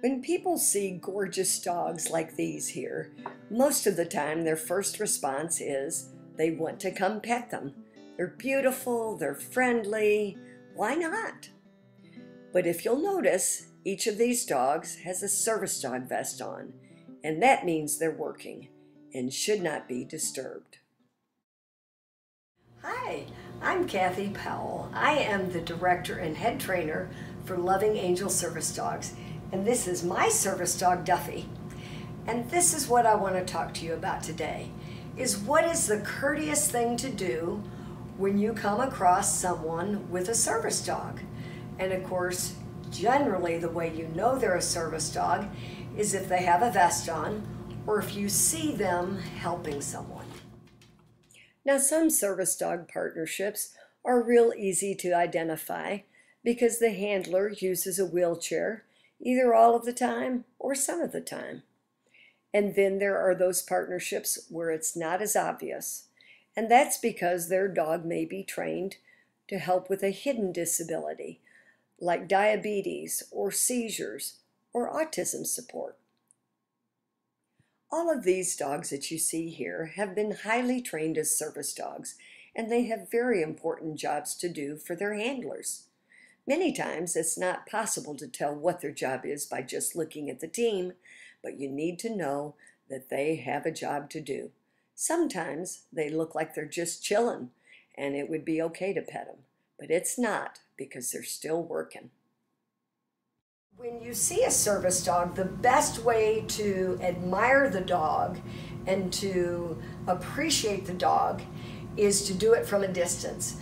When people see gorgeous dogs like these here, most of the time their first response is they want to come pet them. They're beautiful, they're friendly, why not? But if you'll notice, each of these dogs has a service dog vest on, and that means they're working and should not be disturbed. Hi, I'm Kathy Powell. I am the director and head trainer for Loving Angel Service Dogs, and this is my service dog, Duffy. And this is what I want to talk to you about today, is what is the courteous thing to do when you come across someone with a service dog. And of course, generally the way you know they're a service dog is if they have a vest on or if you see them helping someone. Now, some service dog partnerships are real easy to identify because the handler uses a wheelchair either all of the time or some of the time. And then there are those partnerships where it's not as obvious, and that's because their dog may be trained to help with a hidden disability like diabetes or seizures or autism support. All of these dogs that you see here have been highly trained as service dogs, and they have very important jobs to do for their handlers. Many times it's not possible to tell what their job is by just looking at the team, but you need to know that they have a job to do. Sometimes they look like they're just chilling, and it would be okay to pet them, but it's not because they're still working. When you see a service dog, the best way to admire the dog and to appreciate the dog is to do it from a distance.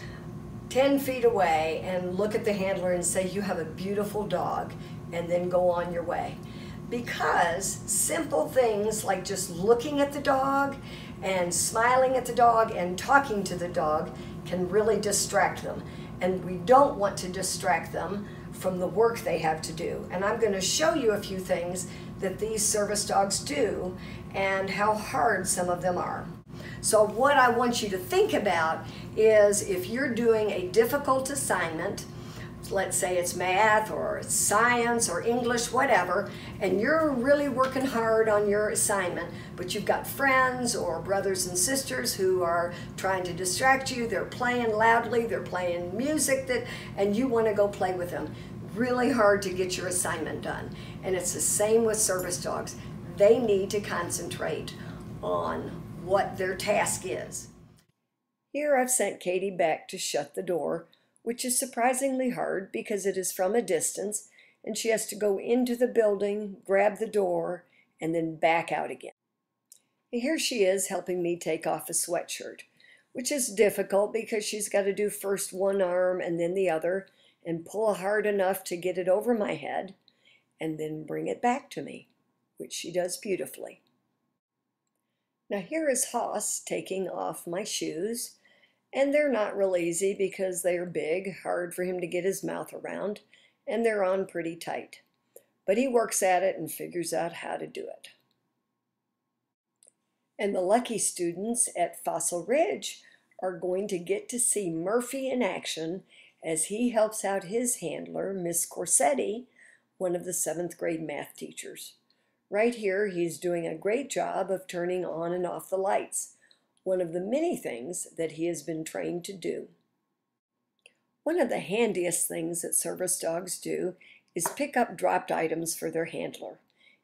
10 feet away and look at the handler and say, "You have a beautiful dog," and then go on your way. Because simple things like just looking at the dog and smiling at the dog and talking to the dog can really distract them. And we don't want to distract them from the work they have to do. And I'm going to show you a few things that these service dogs do and how hard some of them are. So what I want you to think about is if you're doing a difficult assignment, let's say it's math or it's science or English, whatever, and you're really working hard on your assignment, but you've got friends or brothers and sisters who are trying to distract you, they're playing loudly, they're playing music, and you want to go play with them. Really hard to get your assignment done. And it's the same with service dogs. They need to concentrate on what their task is. Here I've sent Katie back to shut the door, which is surprisingly hard because it is from a distance and she has to go into the building, grab the door, and then back out again. And here she is helping me take off a sweatshirt, which is difficult because she's got to do first one arm and then the other and pull hard enough to get it over my head and then bring it back to me, which she does beautifully. Now here is Haas taking off my shoes, and they're not real easy because they are big, hard for him to get his mouth around, and they're on pretty tight. But he works at it and figures out how to do it. And the lucky students at Fossil Ridge are going to get to see Murphy in action as he helps out his handler, Miss Corsetti, one of the 7th grade math teachers. Right here, he's doing a great job of turning on and off the lights, one of the many things that he has been trained to do. One of the handiest things that service dogs do is pick up dropped items for their handler.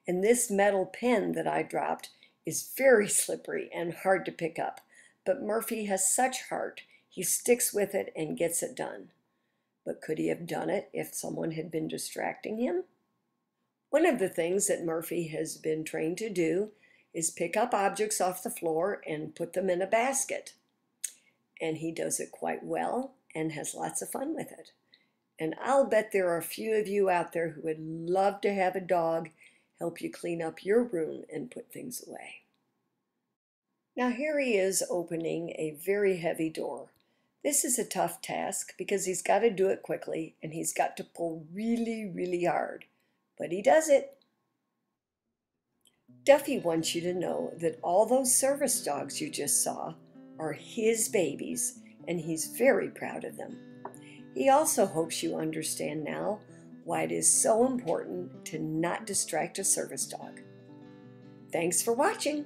And this metal pen that I dropped is very slippery and hard to pick up, but Murphy has such heart, he sticks with it and gets it done. But could he have done it if someone had been distracting him? One of the things that Murphy has been trained to do is pick up objects off the floor and put them in a basket. And he does it quite well and has lots of fun with it. And I'll bet there are a few of you out there who would love to have a dog help you clean up your room and put things away. Now here he is opening a very heavy door. This is a tough task because he's got to do it quickly and he's got to pull really, really hard. But he does it. Duffy wants you to know that all those service dogs you just saw are his babies, and he's very proud of them. He also hopes you understand now why it is so important to not distract a service dog. Thanks for watching.